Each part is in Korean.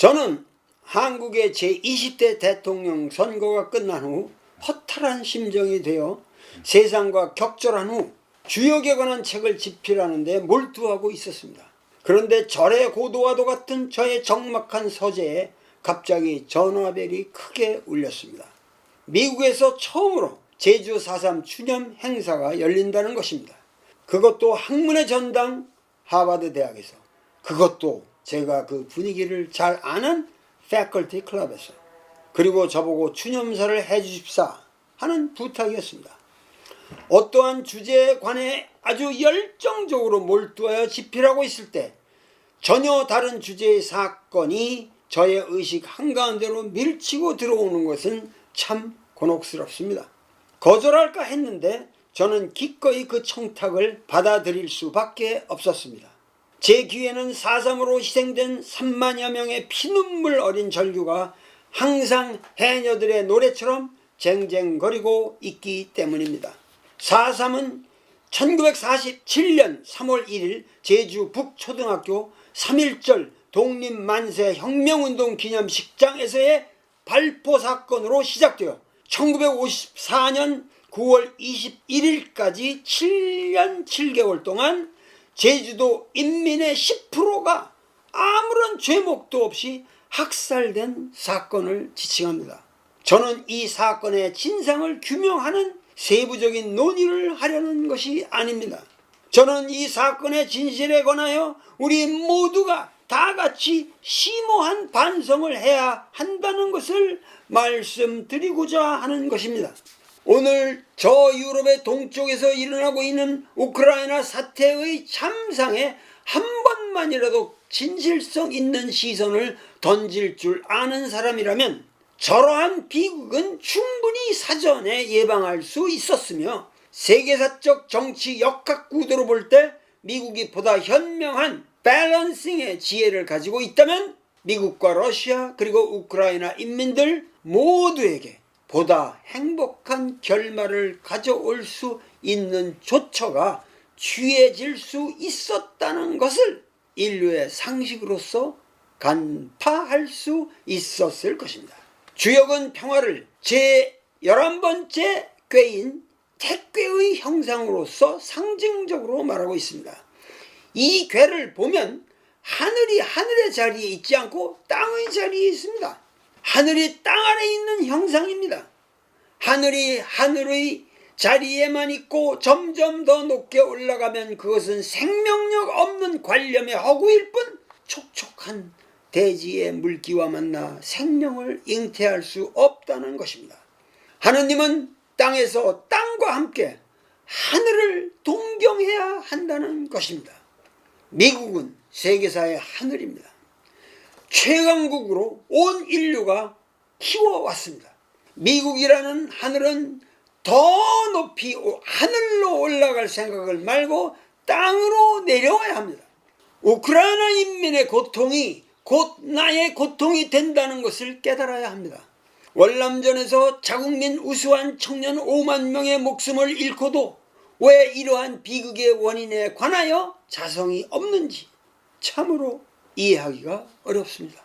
저는 한국의 제20대 대통령 선거가 끝난 후 허탈한 심정이 되어 세상과 격절한 후 주역에 관한 책을 집필하는 데 몰두하고 있었습니다. 그런데 절의 고도와도 같은 저의 적막한 서재에 갑자기 전화벨이 크게 울렸습니다. 미국에서 처음으로 제주 4.3 추념 행사가 열린다는 것입니다. 그것도 학문의 전당 하버드 대학에서, 그것도 제가 그 분위기를 잘 아는 패컬티 클럽에서, 그리고 저보고 추념사를 해주십사 하는 부탁이었습니다. 어떠한 주제에 관해 아주 열정적으로 몰두하여 집필하고 있을 때 전혀 다른 주제의 사건이 저의 의식 한가운데로 밀치고 들어오는 것은 참 곤혹스럽습니다. 거절할까 했는데 저는 기꺼이 그 청탁을 받아들일 수밖에 없었습니다. 제 귀에는 4.3으로 희생된 3만여 명의 피눈물 어린 전류가 항상 해녀들의 노래처럼 쟁쟁거리고 있기 때문입니다. 4.3은 1947년 3월 1일 제주 북초등학교 3.1절 독립만세 혁명운동 기념식장에서의 발포 사건으로 시작되어 1954년 9월 21일까지 7년 7개월 동안 제주도 인민의 10%가 아무런 죄목도 없이 학살된 사건을 지칭합니다. 저는 이 사건의 진상을 규명하는 세부적인 논의를 하려는 것이 아닙니다. 저는 이 사건의 진실에 관하여 우리 모두가 다 같이 심오한 반성을 해야 한다는 것을 말씀드리고자 하는 것입니다. 오늘 저 유럽의 동쪽에서 일어나고 있는 우크라이나 사태의 참상에 한 번만이라도 진실성 있는 시선을 던질 줄 아는 사람이라면 저러한 비극은 충분히 사전에 예방할 수 있었으며, 세계사적 정치 역학 구도로 볼 때 미국이 보다 현명한 밸런싱의 지혜를 가지고 있다면 미국과 러시아 그리고 우크라이나 인민들 모두에게 보다 행복한 결말을 가져올 수 있는 조처가 취해질 수 있었다는 것을 인류의 상식으로서 간파할 수 있었을 것입니다. 주역은 평화를 제11번째 꾀인 택괴의 형상으로서 상징적으로 말하고 있습니다. 이 궤를 보면 하늘이 하늘의 자리에 있지 않고 땅의 자리에 있습니다. 하늘이 땅 안에 있는 형상입니다. 하늘이 하늘의 자리에만 있고 점점 더 높게 올라가면 그것은 생명력 없는 관념의 허구일 뿐 촉촉한 대지의 물기와 만나 생명을 잉태할 수 없다는 것입니다. 하느님은 땅에서 땅과 함께 하늘을 동경해야 한다는 것입니다. 미국은 세계사의 하늘입니다. 최강국으로 온 인류가 키워왔습니다. 미국이라는 하늘은 더 높이 하늘로 올라갈 생각을 말고 땅으로 내려와야 합니다. 우크라이나 인민의 고통이 곧 나의 고통이 된다는 것을 깨달아야 합니다. 월남전에서 자국민 우수한 청년 5만 명의 목숨을 잃고도 왜 이러한 비극의 원인에 관하여 자성이 없는지 참으로 이해하기가 어렵습니다.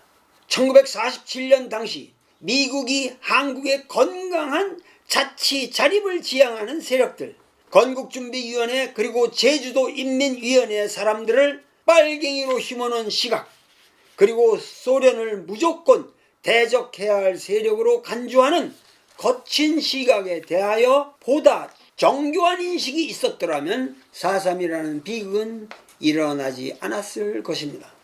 1947년 당시 미국이 한국의 건강한 자치 자립을 지향하는 세력들, 건국준비위원회 그리고 제주도 인민위원회 사람들을 빨갱이로 휘모는 시각, 그리고 소련을 무조건 대적해야 할 세력으로 간주하는 거친 시각에 대하여 보다 정교한 인식이 있었더라면 4.3이라는 비극은 일어나지 않았을 것입니다.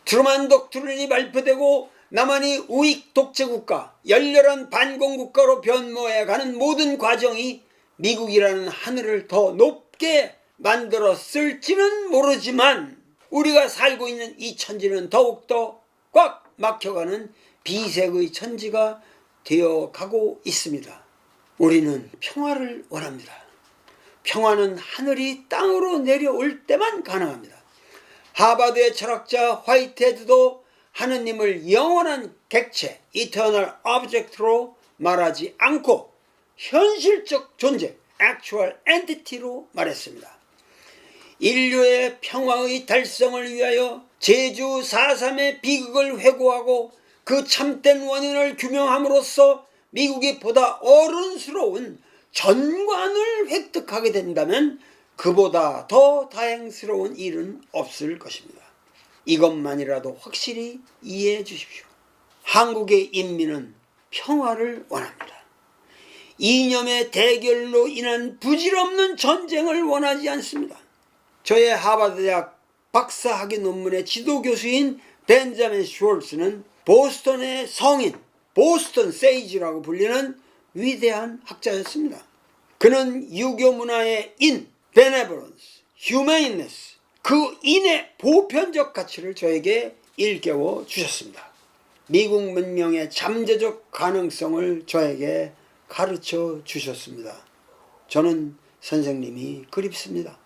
트루만 독트린이 발표되고 남한이 우익 독재국가, 열렬한 반공국가로 변모해가는 모든 과정이 미국이라는 하늘을 더 높게 만들었을지는 모르지만 우리가 살고 있는 이 천지는 더욱더 꽉 막혀가는 비색의 천지가 되어가고 있습니다. 우리는 평화를 원합니다. 평화는 하늘이 땅으로 내려올 때만 가능합니다. 하버드의 철학자 화이트헤드도 하느님을 영원한 객체, eternal object로 말하지 않고 현실적 존재, actual entity로 말했습니다. 인류의 평화의 달성을 위하여 제주 4.3의 비극을 회고하고 그 참된 원인을 규명함으로써 미국이 보다 어른스러운 전관을 획득하게 된다면 그보다 더 다행스러운 일은 없을 것입니다. 이것만이라도 확실히 이해해 주십시오. 한국의 인민은 평화를 원합니다. 이념의 대결로 인한 부질없는 전쟁을 원하지 않습니다. 저의 하버드대학 박사학위 논문의 지도교수인 벤자민 슈월츠는 보스턴의 성인, 보스턴 세이지라고 불리는 위대한 학자였습니다. 그는 유교 문화의 인, benevolence, humaneness, 그 인의 보편적 가치를 저에게 일깨워 주셨습니다. 미국 문명의 잠재적 가능성을 저에게 가르쳐 주셨습니다. 저는 선생님이 그립습니다.